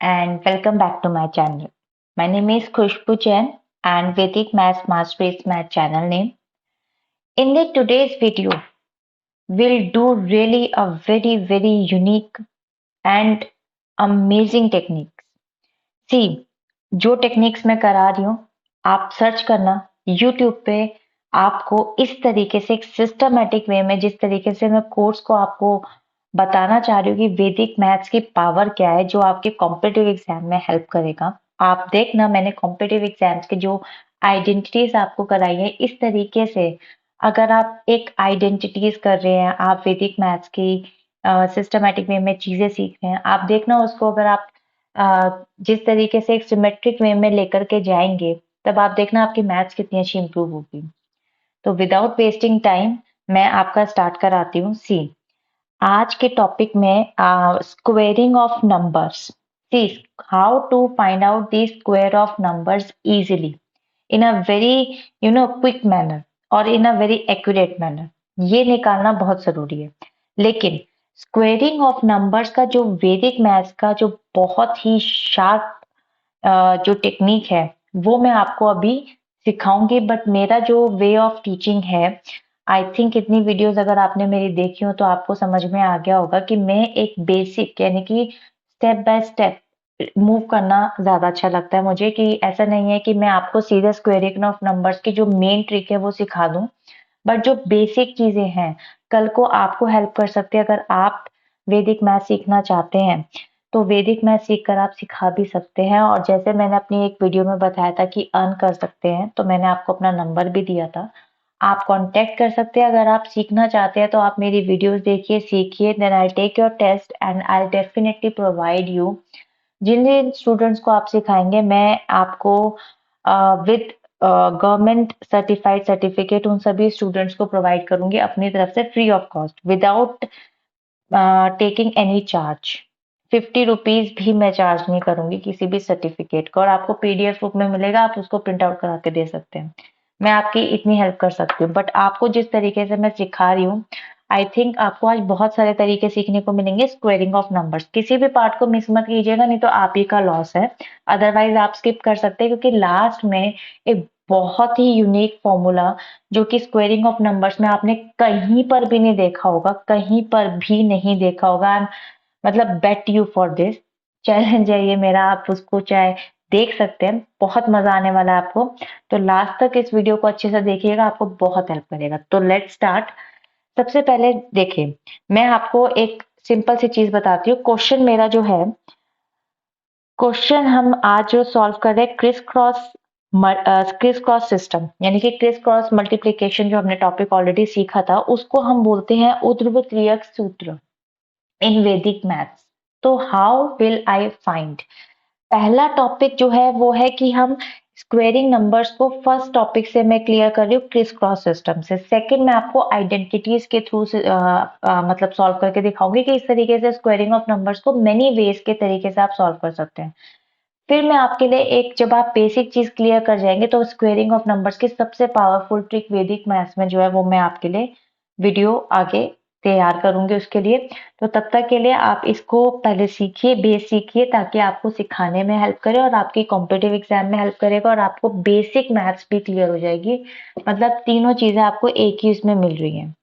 and welcome back to my channel. My name is Khushbu Jain and Vedic Maths Mastery is my channel name. In the today's video, we'll do really a very unique and amazing techniques. See, जो techniques मैं करा रही हूँ, आप search करना YouTube पे आपको इस तरीके से एक सिस्टमेटिक वे में जिस तरीके से मैं कोर्स को आपको बताना चाह रही हूँ कि वैदिक मैथ्स की पावर क्या है जो आपके कॉम्पिटिटिव एग्जाम में हेल्प करेगा। आप देखना मैंने कॉम्पिटिटिव एग्जाम्स के जो आइडेंटिटीज आपको कराई है इस तरीके से अगर आप एक आइडेंटिटीज कर रहे हैं आप वैदिक मैथ्स की सिस्टमेटिक वे में चीजें सीख रहे हैं आप देखना उसको अगर आप जिस तरीके से एक सिमेट्रिक वे में लेकर के जाएंगे तब आप देखना आपकी मैथ्स कितनी अच्छी इंप्रूव होगी। तो विदाउट वेस्टिंग टाइम मैं आपका स्टार्ट कराती हूँ। सी आज के टॉपिक में squaring of numbers. See how to find out the square of numbers easily in a very quick manner और in a very accurate manner, ये निकालना बहुत जरूरी है। लेकिन स्क्वेयरिंग ऑफ नंबर्स का जो वैदिक मैथ्स का जो बहुत ही शार्प जो टेक्निक है वो मैं आपको अभी सिखाऊंगी। बट मेरा जो वे ऑफ टीचिंग है आई थिंक इतनी वीडियोस अगर आपने मेरी देखी हो तो आपको समझ में आ गया होगा कि मैं एक बेसिक यानी कि स्टेप बाय स्टेप मूव करना ज्यादा अच्छा लगता है मुझे, कि ऐसा नहीं है कि मैं आपको सीधा स्क्वेयरिंग ऑफ नंबर्स की जो मेन ट्रिक है वो सिखा दूं, बट जो बेसिक चीजें हैं कल को आपको हेल्प कर सकते हैं। अगर आप वैदिक मैथ सीखना चाहते हैं तो वैदिक मैथ सीख कर आप सिखा भी सकते हैं। और जैसे मैंने अपनी एक वीडियो में बताया था कि अर्न कर सकते हैं तो मैंने आपको अपना नंबर भी दिया था, आप कांटेक्ट कर सकते हैं। अगर आप सीखना चाहते हैं तो आप मेरी वीडियोस देखिए, सीखिए, then I take your test and I definitely provide you. जिन जिन स्टूडेंट्स को आप सिखाएंगे मैं आपको विद गवर्नमेंट सर्टिफाइड सर्टिफिकेट उन सभी स्टूडेंट्स को प्रोवाइड करूंगी अपनी तरफ से free of cost without taking any charge. 50 rupees भी मैं चार्ज नहीं करूंगी किसी भी सर्टिफिकेट का, और आपको पीडीएफ रूप में मिलेगा, आप उसको प्रिंट आउट करा के दे सकते हैं। मैं आपकी इतनी हेल्प कर सकती हूँ, बट आपको जिस तरीके से मैं सिखा रही हूँ आई थिंक आपको आज बहुत सारे तरीके सीखने को मिलेंगे स्क्वेयरिंग ऑफ नंबर्स। किसी भी पार्ट को मिस मत कीजिएगा, नहीं तो आप ही का लॉस है। अदरवाइज आप स्किप कर सकते हैं क्योंकि लास्ट में एक बहुत ही यूनिक फॉर्मूला जो कि स्क्वेयरिंग ऑफ नंबर्स में आपने कहीं पर भी नहीं देखा होगा, कहीं पर भी नहीं देखा होगा। मतलब bet you for this, challenge है ये मेरा, आप उसको चाहे देख सकते हैं, बहुत मजा आने वाला है आपको। तो लास्ट तक इस वीडियो को अच्छे से देखिएगा, आपको बहुत हेल्प करेगा। तो लेट्स स्टार्ट। सबसे पहले देखिए मैं आपको एक सिंपल सी चीज बताती हूँ। क्वेश्चन मेरा जो है, क्वेश्चन हम आज जो सॉल्व कर रहे हैं क्रिस क्रॉस सिस्टम यानी कि क्रिस क्रॉस मल्टीप्लीकेशन, जो हमने टॉपिक ऑलरेडी सीखा था उसको हम बोलते हैं ऊर्ध्वक्रियक सूत्र इन वैदिक मैथ्स। तो हाउ विल आई फाइंड, पहला टॉपिक जो है वो है कि हम स्क्वेयरिंग नंबर्स को, फर्स्ट टॉपिक से मैं क्लियर कर रही हूँ क्रिस क्रॉस सिस्टम से। सेकंड मैं आपको आइडेंटिटीज के थ्रू से मतलब सॉल्व करके दिखाऊंगी कि इस तरीके से स्क्वेयरिंग ऑफ नंबर्स को मेनी वेज के तरीके से आप सॉल्व कर सकते हैं। फिर मैं आपके लिए एक, जब आप बेसिक चीज क्लियर कर जाएंगे तो स्क्वेयरिंग ऑफ नंबर्स की सबसे पावरफुल ट्रिक वैदिक मैथ्स में जो है वो मैं आपके लिए वीडियो आगे तैयार करूंगी उसके लिए। तो तब तक के लिए आप इसको पहले सीखिए, बेस सीखिए, ताकि आपको सिखाने में हेल्प करे और आपकी कॉम्पिटिटिव एग्जाम में हेल्प करेगा और आपको बेसिक मैथ्स भी क्लियर हो जाएगी। मतलब तीनों चीजें आपको एक ही इसमें मिल रही हैं।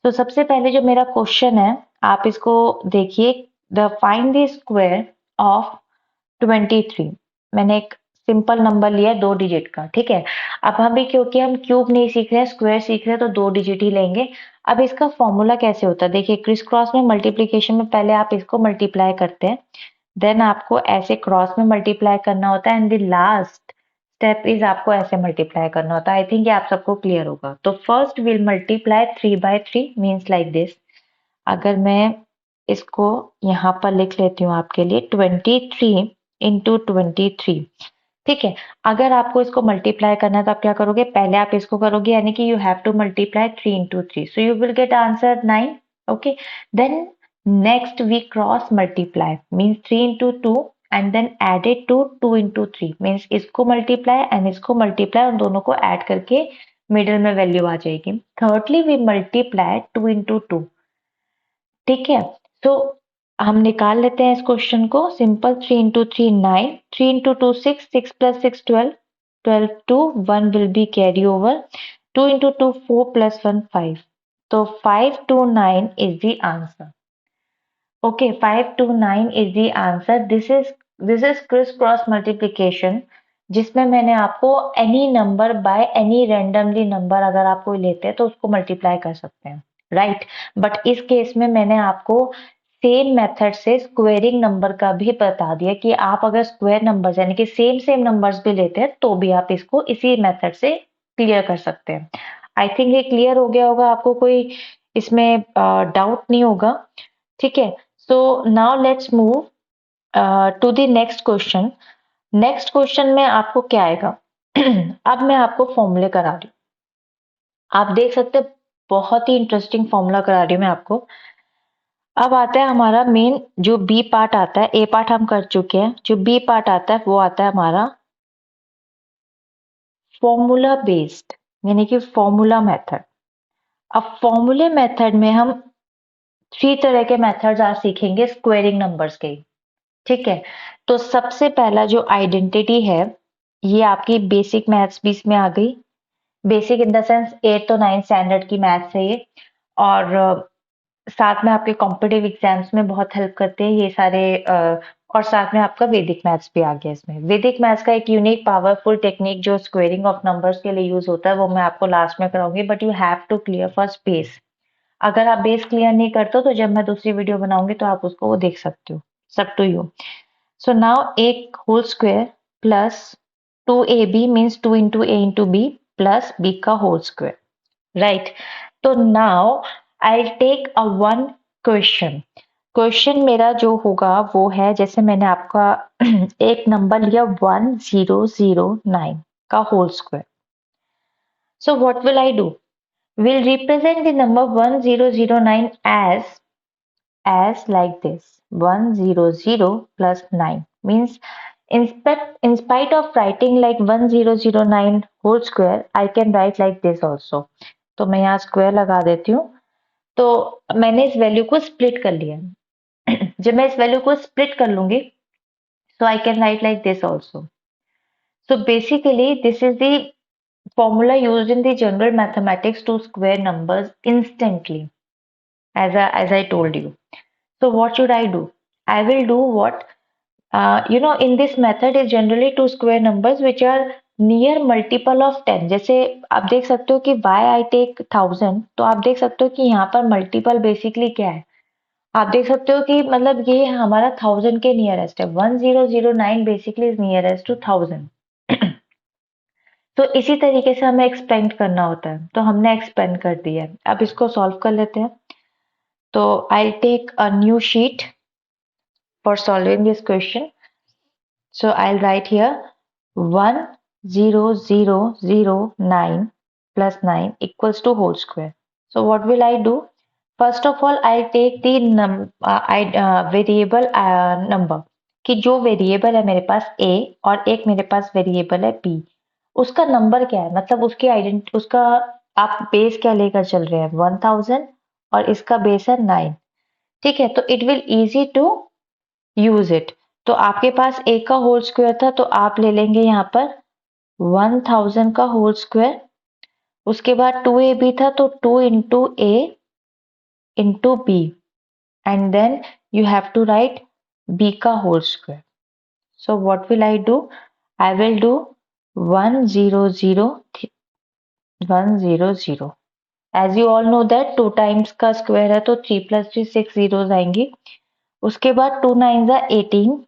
तो सबसे पहले जो मेरा क्वेश्चन है आप इसको देखिए, the find the square of 23। मैंने एक सिंपल नंबर लिया है 2 डिजिट का, ठीक है। अब हम भी, क्योंकि हम क्यूब नहीं सीख रहे हैं स्क्वायर सीख रहे हैं, तो 2 डिजिट ही लेंगे। अब इसका फॉर्मूला कैसे होता है, देखिए क्रिस क्रॉस में मल्टीप्लीकेशन में पहले आप इसको मल्टीप्लाई करते हैं, देन आपको ऐसे क्रॉस में मल्टीप्लाई करना होता है, and the last step is आपको ऐसे मल्टीप्लाई करना होता है। आई थिंक ये आप सबको क्लियर होगा। तो first will multiply 3/3 means like this. अगर मैं इसको यहाँ पर लिख लेती हूँ आपके लिए, 23 into 23, ठीक है। अगर आपको इसको मल्टीप्लाई करना है तो आप क्या करोगे, पहले आप इसको करोगे, यानी कि you have to multiply 3 into 3, so you will get answer 9। Okay, then next we cross multiply means 3 into 2 and then added to 2 into 3 means इसको मल्टीप्लाई एंड इसको मल्टीप्लाई और दोनों को ऐड करके मिडिल में वैल्यू आ जाएगी। थर्डली वी मल्टीप्लाई 2 into 2, ठीक है। सो हम निकाल लेते हैं इस क्वेश्चन को। Simple, 3 into 3 9, 3 into 2 6, 6 plus 6 12, 12 2 1 will be carry over, 2 into 2 4 plus 1 5, तो 529 is the answer. Okay, 529 is the answer. This is criss cross multiplication, जिसमें मैंने आपको any number by any randomly number अगर आप कोई लेते हैं तो उसको मल्टीप्लाई कर सकते हैं, राइट। बट इस केस में मैंने आपको सेम मेथड से स्क्वेयरिंग नंबर का भी बता दिया कि आप अगर स्क्वायर नंबर्स यानी कि सेम सेम नंबर्स भी लेते हैं तो भी आप इसको इसी मेथड से क्लियर कर सकते हैं। आई थिंक ये क्लियर हो गया होगा, आपको कोई इसमें डाउट नहीं होगा, ठीक है। So now let's move to the next question. Next question में आपको क्या आएगा? अब मैं आपको फॉर्मूले करा रही हूँ, आप देख सकते हैं बहुत ही इंटरेस्टिंग फॉर्मूला करा रही हूँ मैं आपको। अब आता है हमारा मेन जो बी पार्ट आता है, ए पार्ट हम कर चुके हैं, जो बी पार्ट आता है वो आता है हमारा फॉर्मूला बेस्ड, यानी कि फॉर्मूला मेथड। अब फॉर्मूले मेथड में हम 3 तरह के मेथड्स आज सीखेंगे स्क्वेयरिंग नंबर्स के, ठीक है। तो सबसे पहला जो आइडेंटिटी है, ये आपकी बेसिक मैथ्स भी इसमें आ गई। बेसिक इन द सेंस 8 और 9 स्टैंडर्ड की मैथ्स है ये, और साथ में आपके कॉम्पिटिटिव एग्जाम्स में बहुत हेल्प करते हैं ये सारे। और साथ में आपका वैदिक मैथ्स भी आ गया इसमें। वैदिक मैथ्स का एक यूनिक पावरफुल टेक्निक जो स्क्वेयरिंग ऑफ नंबर्स के लिए यूज होता है वो मैं आपको लास्ट में कराऊंगी, but you have to clear first base. अगर आप बेस क्लियर नहीं करते हो तो जब मैं दूसरी वीडियो बनाऊंगी तो आप उसको वो देख सकते हो, सब to you. So now a whole square plus 2ab means 2 into a into b plus b का whole square, right? तो now I'll take a one question. Question मेरा जो होगा वो है, जैसे मैंने आपका एक नंबर लिया 1009 का whole square. So what will I do? We'll represent the number 1009 as like this: 100 plus 9 means in spite of writing like 1009 whole square, I can write like this also. तो मैं यहाँ स्क्वायर लगा देती हूँ। तो मैंने इस वैल्यू को स्प्लिट कर लिया। जब मैं इस वैल्यू को स्प्लिट कर लूंगी so I can write like this also. So basically this is the formula used in the general mathematics to square numbers instantly, as I told you. So what should I do? I will do what in this method is generally to square numbers which are near multiple of 10। जैसे आप देख सकते हो कि why I take 1000, तो आप देख सकते हो कि यहाँ पर मल्टीपल बेसिकली क्या है, आप देख सकते हो कि मतलब ये हमारा 1000 के नियरेस्ट है। 1009 बेसिकली इज नियरेस्ट टू 1000। तो इसी तरीके से हमें एक्सपेंड करना होता है, तो हमने एक्सपेंड कर दिया है। अब इसको सॉल्व कर लेते हैं। तो I take a new sheet for solving this question. So I'll write here 10009 plus 9 equals to whole square. So what will I do? First of all, I'll take the variable number, कि जो variable है मेरे पास a और एक मेरे पास variable है b, उसका number क्या है, मतलब उसका आप बेस क्या लेकर चल रहे हैं, 1000 और इसका बेस है 9, ठीक है। तो it will easy to use it. तो आपके पास a का होल स्क्वायर था तो आप ले लेंगे यहाँ पर 1000 का होल स्क्वायर। उसके बाद 2ab था तो 2 into a into b, and then you have to write b का whole square. So what will I do? I will do 100 as you all know that 2 times का स्क्वायर है तो 3 plus 3 6 zeros आएंगी। उसके बाद 2 9 18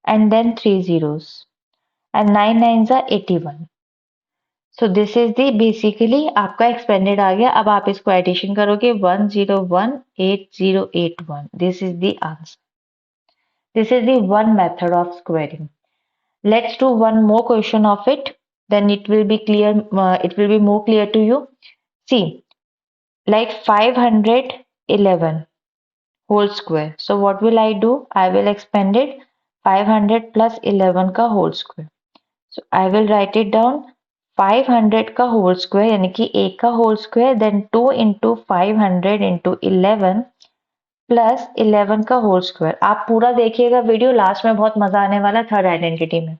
and then 3 zeros and 9 nines are 81. So this is the basically आपका expanded आ गया। अब आप इसको एडिशन करोगे 1018081, this is the answer. This is the one method of squaring. Let's do one more question of it, then it will be clear, it will be more clear to you. See, like 511 whole square. So what will I do? I will expand it 500 plus 11 का whole square. So I will write it down 500 का whole square यानी कि a का whole square then 2 into 500 into 11 plus 11 का whole square. आप पूरा देखिएगा video, last में बहुत मजा आने वाला थर्ड आइडेंटिटी में।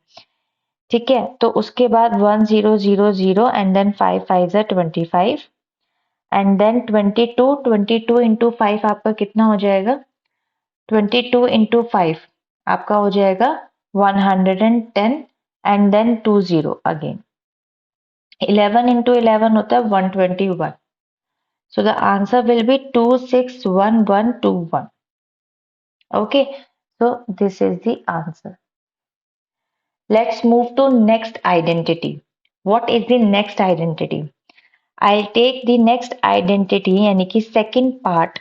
ठीक है, तो उसके बाद 1000 and then 5 5 25 and then 22 into 5 आपका कितना हो जाएगा? 22 इंटू 5 आपका हो जाएगा 110 एंड देन 20 अगेन। 11 इंटू 11 होता है 121. So the answer will be 261121. Okay, so this is the answer. Let's move to next identity. What is the next identity? I'll take the next identity यानी कि second part,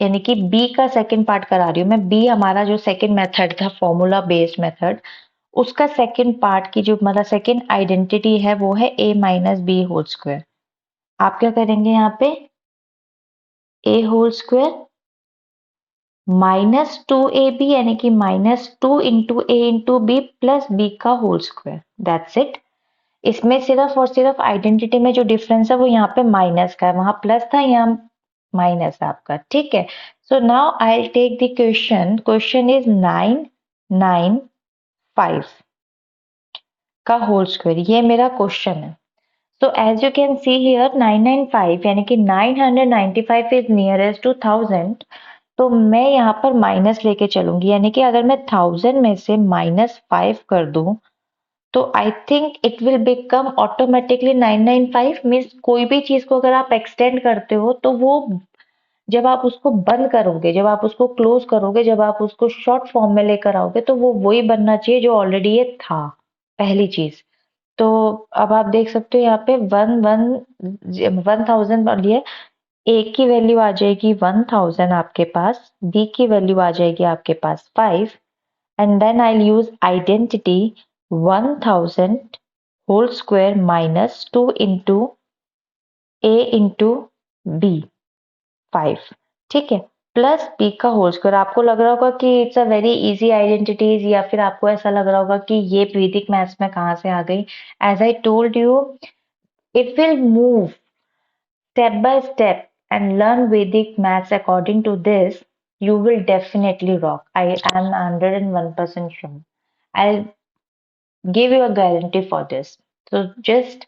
यानी कि B का second part करा रही हूँ मैं। B हमारा जो second method था, formula based method, उसका second part की जो मतलब second identity है वो है a minus b whole square। आप क्या करेंगे यहाँ पे? a whole square minus 2ab यानी कि -2 into a into B plus b का होल स्क्वायर। That's it. इसमें सिर्फ और सिर्फ आइडेंटिटी में जो डिफरेंस है वो यहाँ पे माइनस का है, वहां प्लस था, यहाँ माइनस है आपका। ठीक है, so now I take the question. Question is 995 का होल स्क्वायर, ये मेरा क्वेश्चन है। So as you can see here 995 यानी कि 995 इज नियरेस्ट टू 1000, तो मैं यहाँ पर माइनस लेके चलूंगी, यानी कि अगर मैं 1000 में से -5 कर दूं तो I think it will become automatically 995। Means कोई भी चीज को अगर आप एक्सटेंड करते हो तो वो जब आप उसको बंद करोगे, जब आप उसको क्लोज करोगे, जब आप उसको शॉर्ट फॉर्म में लेकर आओगे तो वो वही बनना चाहिए जो ऑलरेडी ये था, पहली चीज। तो अब आप देख सकते हो यहाँ पे 1000 लिए ए की वैल्यू आ जाएगी 1000 आपके पास, बी की वैल्यू आ जाएगी आपके पास 5 and then I use identity 1000 whole square minus 2 into A into B 5। ठीक है, प्लस बी का होल स्क्वायर। आपको लग रहा होगा कि it's a very easy identities, या फिर आपको ऐसा लग रहा होगा कि ये वैदिक मैथ्स में कहाँ से आ गई। As I told you, it will move step by step and learn Vedic maths according to this, you will definitely rock. I am 101% sure. I'll give you a guarantee for this. So just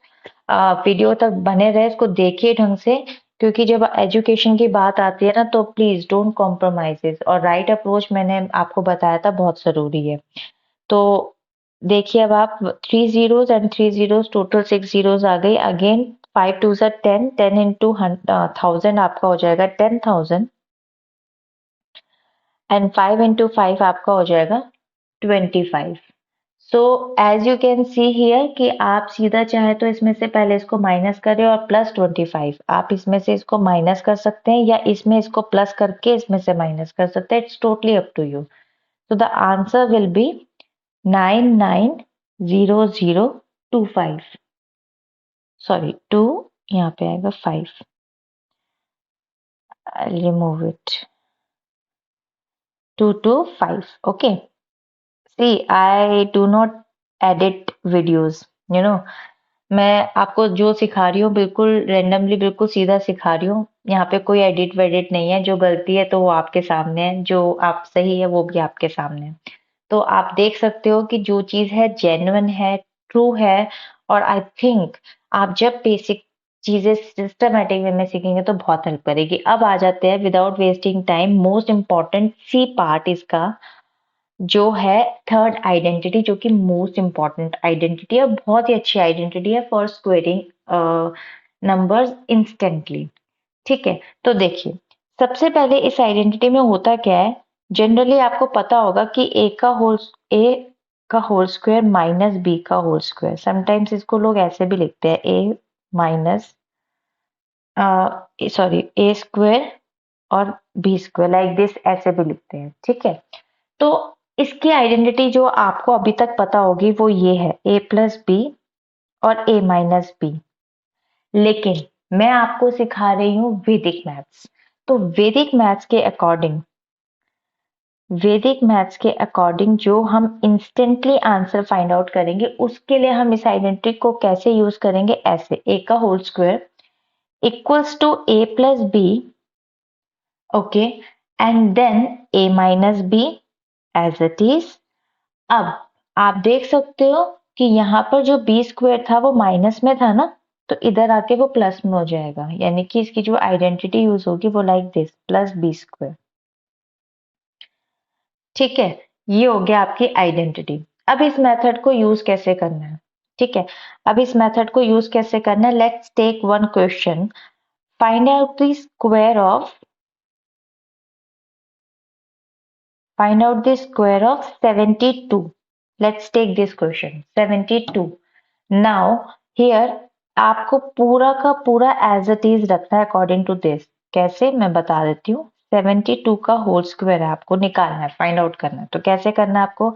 video तक बने रहे, इसको देखिए ढंग से, क्योंकि जब education की बात आती है ना तो प्लीज डोंट कॉम्प्रोमाइजेस, और राइट अप्रोच मैंने आपको बताया था बहुत जरूरी है। तो देखिए अब आप 3 zeros and 3 zeros total 6 zeros आ गई। अगेन 5 2 are 10, 10 into 1000 आपका हो जाएगा 10,000 एंड 5 into 5 आपका हो जाएगा 25। So as you can see here कि आप सीधा चाहे तो इसमें से पहले इसको माइनस करें और प्लस 25, आप इसमें से इसको माइनस कर सकते हैं या इसमें इसको प्लस करके इसमें से माइनस कर सकते हैं। It's totally up to you. So the answer will be 990025। Sorry 2, यहाँ पे आएगा 5। I'll remove it. 225. Okay. See, I do not edit videos. You know, मैं आपको जो सिखा रही हूँ बिल्कुल रेंडमली, बिल्कुल सीधा सिखा रही हूँ। यहाँ पे कोई एडिट वेडिट नहीं है। जो गलती है तो वो आपके सामने है, जो आप सही है वो भी आपके सामने है। तो आप देख सकते हो कि जो चीज है जेन्युइन है, ट्रू है। और आई थिंक आप जब बेसिक चीजें सिस्टमेटिक वे में सीखेंगे तो बहुत हेल्प करेगी। अब आ जाते हैं without wasting time most important see part इसका, जो है थर्ड आइडेंटिटी, जो कि मोस्ट इम्पॉर्टेंट आइडेंटिटी है, बहुत ही अच्छी आइडेंटिटी है फॉर स्क्वेयरिंग नंबर्स इंस्टेंटली। ठीक है, तो देखिए सबसे पहले इस आइडेंटिटी में होता क्या है। जनरली आपको पता होगा कि ए का होल स्क्वायर माइनस बी का होल स्क्वायर। समटाइम्स इसको लोग ऐसे भी लिखते हैं, ए माइनस सॉरी ए स्क्वायर और बी स्क्वायर, लाइक दिस, ऐसे भी लिखते हैं। ठीक है, तो इसकी आइडेंटिटी जो आपको अभी तक पता होगी वो ये है, ए प्लस बी और ए माइनस बी। लेकिन मैं आपको सिखा रही हूँ वैदिक मैथ्स। तो वैदिक मैथ्स के अकॉर्डिंग जो हम इंस्टेंटली आंसर फाइंड आउट करेंगे, उसके लिए हम इस आइडेंटिटी को कैसे यूज करेंगे, ऐसे ए का whole square equals to A plus B. Okay, and then a minus B as it is. अब आप देख सकते हो कि यहाँ पर जो बी स्क्वायर था वो माइनस में था ना, तो इधर आके वो प्लस में हो जाएगा, यानी कि इसकी जो आइडेंटिटी यूज होगी वो like this, plus B square. ठीक है, ये हो गया आपकी आइडेंटिटी। अब इस मेथड को यूज कैसे करना है? ठीक है, अब इस मेथड को यूज कैसे करना है, let's take one question. Find out the square of Find out the square of 72. Let's take this question. 72. Now, here आपको पूरा का पूरा as it is रखना है according to this. कैसे, मैं बता देती हूँ। 72 का होल स्क्वायर आपको निकालना है, फाइंड आउट करना है। तो कैसे करना है आपको?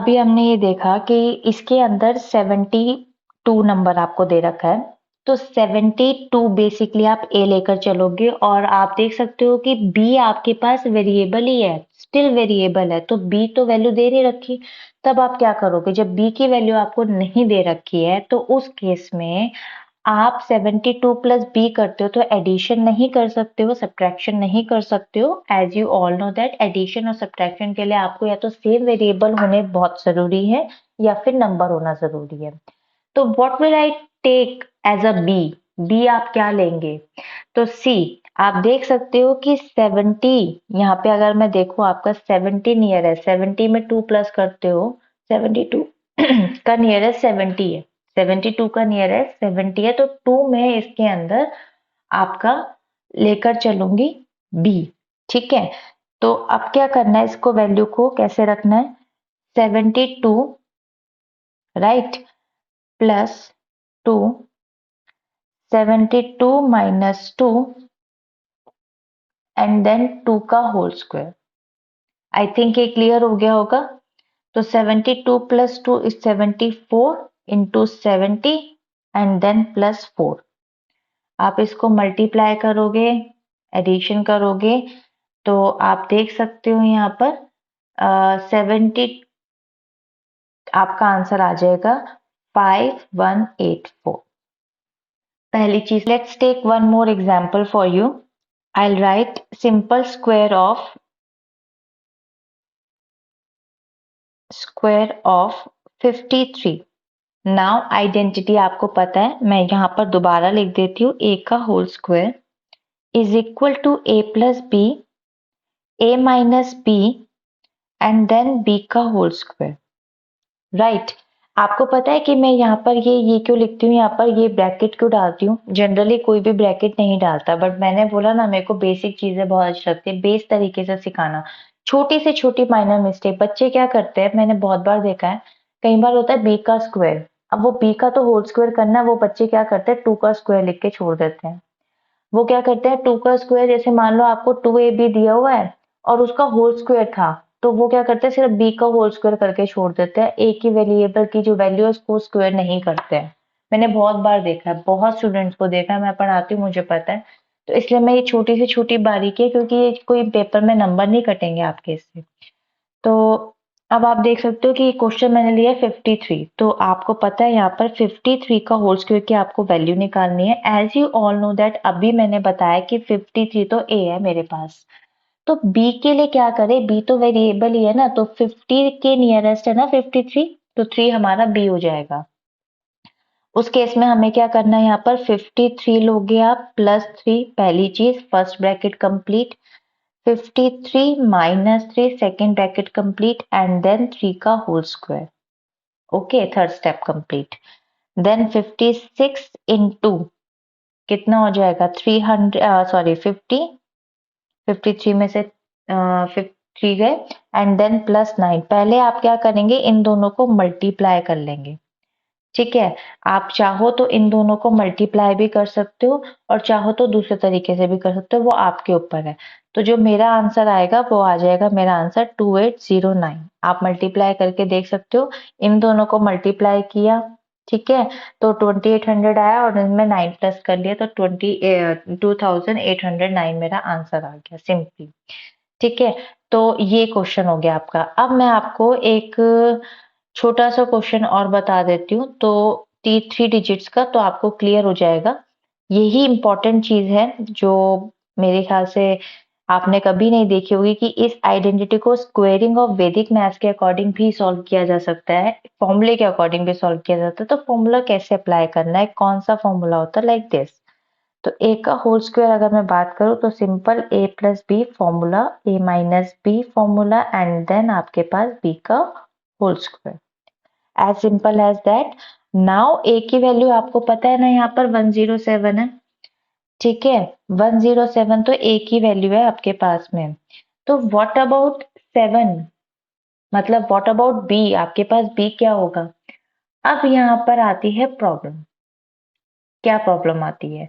अभी हमने ये देखा कि इसके अंदर 72 नंबर आपको दे रखा है, तो 72 बेसिकली आप ए लेकर चलोगे, और आप देख सकते हो कि बी आपके पास वेरिएबल ही है, स्टिल वेरिएबल है, तो बी तो वैल्यू दे नहीं रखी। तब आप क्या करोगे, जब बी की वैल्यू आपको नहीं दे रखी है तो उस केस में आप 72 प्लस बी करते हो तो एडिशन नहीं कर सकते हो, सब्ट्रैक्शन नहीं कर सकते हो। As you all know that addition और सब्ट्रैक्शन के लिए आपको या तो सेम वेरिएबल होने बहुत जरूरी है या फिर नंबर होना जरूरी है। तो what will I take as a B? B आप क्या लेंगे? तो सी, आप देख सकते हो कि 70, यहाँ पे अगर मैं देखूं आपका 70 नियर है, 70 में 2 प्लस करते हो, 72 का नियरेस्ट 70 है, 72 का नियरेस्ट 70 है, तो 2 में इसके अंदर आपका लेकर चलूंगी बी। ठीक है, तो अब क्या करना है, इसको वैल्यू को कैसे रखना है, 72 right plus 2, 72 minus 2 and then 2 का होल स्क्वायर। आई थिंक ये क्लियर हो गया होगा। तो 72 plus 2 is 74 into 70 and then plus 4। आप इसको मल्टीप्लाई करोगे, एडिशन करोगे, तो आप देख सकते हो यहाँ पर 70, आपका आंसर आ जाएगा 5184। पहली चीज, let's take one more example for you. I'll write simple square of 53। Now identity आपको पता है, मैं यहाँ पर दोबारा लिख देती हूँ, a का whole square is equal to a plus B, a minus B and then b का होल स्क्वायर। राइट, आपको पता है कि मैं यहाँ पर ये क्यों लिखती हूँ, यहाँ पर ये ब्रैकेट क्यों डालती हूँ? जनरली कोई भी ब्रैकेट नहीं डालता, बट मैंने बोला ना, मेरे को बेसिक चीजें बहुत अच्छी लगती है, बेस तरीके से सिखाना। छोटी से छोटी माइनर मिस्टेक बच्चे क्या करते हैं, मैंने बहुत बार देखा है, कई बार होता है बी का स्क्वायर, अब वो बी का तो होल स्क्वायर करना है, वो बच्चे क्या करते हैं 2 का स्क्वायर लिख के छोड़ देते हैं। वो क्या करते हैं 2 का स्क्वायर, जैसे मान लो आपको 2ab दिया हुआ है और उसका होल स्क्वायर था, तो वो क्या करते हैं सिर्फ b का होल स्क्वायर करके छोड़ देते हैं, a की वेरिएबल की जो वैल्यू है उसको स्क्वायर नहीं करते हैं। मैंने बहुत बार देखा है, बहुत स्टूडेंट्स को देखा है, मैं पढ़ाती हूँ मुझे पता है। तो इसलिए मैं ये छोटी से छोटी बारीकी है, क्योंकि ये कोई पेपर में नंबर नहीं कटेंगे आपके इससे। तो अब आप देख सकते हो कि क्वेश्चन मैंने लिया है 53, तो आपको पता है यहाँ पर 53 का होल स्क्वायर की आपको वैल्यू निकालनी है। As you all know that अभी मैंने बताया कि 53 तो ए है मेरे पास, तो बी के लिए क्या करें, बी तो वेरिएबल ही है ना, तो 50 के नियरेस्ट है ना 53, तो 3 हमारा बी हो जाएगा। उस केस में हमें क्या करना है, यहाँ पर 53 लोगे आप प्लस 3, पहली चीज, first bracket complete, 53 minus 3 second bracket complete and then 3 का whole square. Okay, third step complete. Then 56 into कितना हो जाएगा 300, सॉरी 50, 53 में से 53 गए एंड देन प्लस 9। पहले आप क्या करेंगे, इन दोनों को मल्टीप्लाई कर लेंगे। ठीक है, आप चाहो तो इन दोनों को मल्टीप्लाई भी कर सकते हो और चाहो तो दूसरे तरीके से भी कर सकते हो, वो आपके ऊपर है। तो जो मेरा आंसर आएगा वो आ जाएगा मेरा आंसर 2809। आप मल्टीप्लाई करके देख सकते हो, इन दोनों को मल्टीप्लाई किया, ठीक है, तो 2800 आया और इनमें 9 प्लस कर लिया, तो 2809 मेरा आंसर आ गया सिंपली। ठीक है, तो ये क्वेश्चन हो गया आपका। अब मैं आपको एक छोटा सा क्वेश्चन और बता देती हूँ, तो 3 डिजिट्स का, तो आपको क्लियर हो जाएगा। यही इंपॉर्टेंट चीज है जो मेरे ख्याल से आपने कभी नहीं देखी होगी कि इस आइडेंटिटी को स्क्वेयरिंग ऑफ वैदिक मैथ्स के अकॉर्डिंग भी सॉल्व किया जा सकता है, फॉर्मूले के अकॉर्डिंग भी सॉल्व किया जाता है। तो फॉर्मूला कैसे अप्लाई करना है, कौन सा फॉर्मूला होता है, लाइक दिस। तो ए का होल स्क्वायर अगर मैं बात करूं तो simple A plus B formula, A minus B formula, and then आपके पास बी का whole square, as simple as that. Now A की वैल्यू आपको पता है ना, यहाँ पर 107 है, ठीक है। 107 तो ए की वैल्यू है आपके पास में। तो व्हाट अबाउट 7, मतलब व्हाट अबाउट बी, आपके पास बी क्या होगा। अब यहाँ पर आती है प्रॉब्लम। क्या प्रॉब्लम आती है,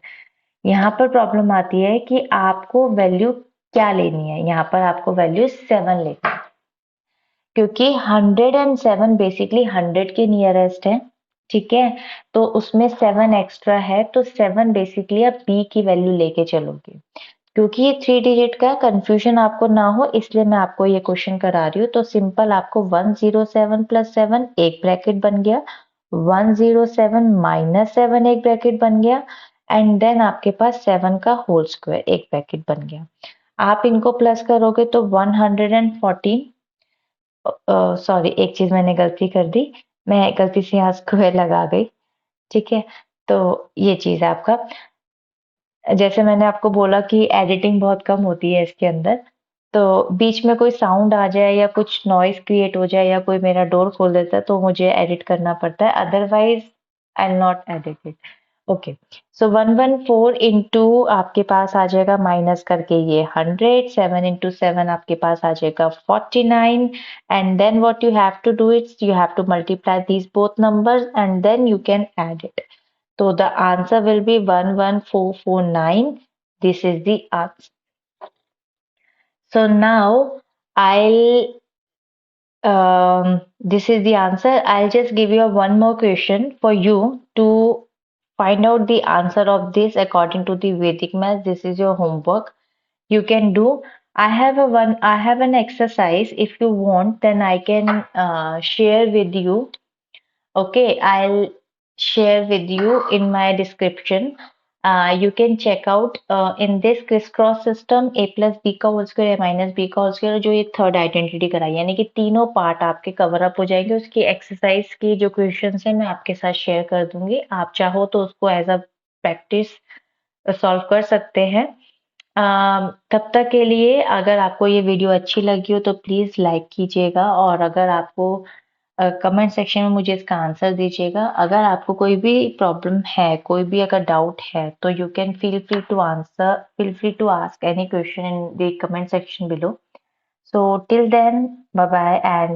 यहाँ पर प्रॉब्लम आती है कि आपको वैल्यू क्या लेनी है। यहाँ पर आपको वैल्यू 7 लेनी है, क्योंकि 107 बेसिकली 100 के नियरेस्ट है, ठीक है। तो उसमें 7 एक्स्ट्रा है, तो 7 बेसिकली आप बी की वैल्यू लेके चलोगे। क्योंकि ये 3 डिजिट का कंफ्यूजन आपको ना हो, इसलिए मैं आपको ये क्वेश्चन करा रही हूँ। तो सिंपल आपको 107 प्लस 7 एक ब्रैकेट बन गया, 107 माइनस 7 एक ब्रैकेट बन गया, एंड देन आपके पास 7 का होल स्क्वायर एक ब्रैकेट बन गया। आप इनको प्लस करोगे तो 114, सॉरी एक चीज मैंने गलती कर दी, मैं गलती से यहाँ स्क्वायर लगा गई, ठीक है। तो ये चीज है आपका, जैसे मैंने आपको बोला कि एडिटिंग बहुत कम होती है इसके अंदर। तो बीच में कोई साउंड आ जाए या कुछ नॉइज क्रिएट हो जाए या कोई मेरा डोर खोल देता है तो मुझे एडिट करना पड़ता है, otherwise I am not edit it. Okay, so 114 into आपके पास आ जाएगा माइनस करके ये 100, 7 इंटू 7 आपके पास आ जाएगा 49, and then what you have to do it's you have to multiply these both numbers and then you can add it. So the answer will be 11449. This is the answer. So now I'll this is the answer. I'll just give you a one more question for you to find out the answer of this according to the Vedic math. This is your homework. You can do. I have an exercise. If you want, then I can share with you. Okay, I'll share with you in my description. You can check out in this crisscross system a plus b का whole square a minus b का whole square, जो ये third identity कराई, यानी कि तीनों part आपके cover up हो जाएंगे। उसकी एक्सरसाइज की जो क्वेश्चंस है मैं आपके साथ शेयर कर दूंगी, आप चाहो तो उसको एज अ प्रैक्टिस सॉल्व कर सकते हैं। तब तक के लिए अगर आपको ये वीडियो अच्छी लगी हो तो प्लीज लाइक कीजिएगा, और अगर आपको कमेंट सेक्शन में मुझे इसका आंसर दीजिएगा। अगर आपको कोई भी प्रॉब्लम है, कोई भी अगर डाउट है, तो you can feel free to ask any question in the comment section below. So till then, bye bye and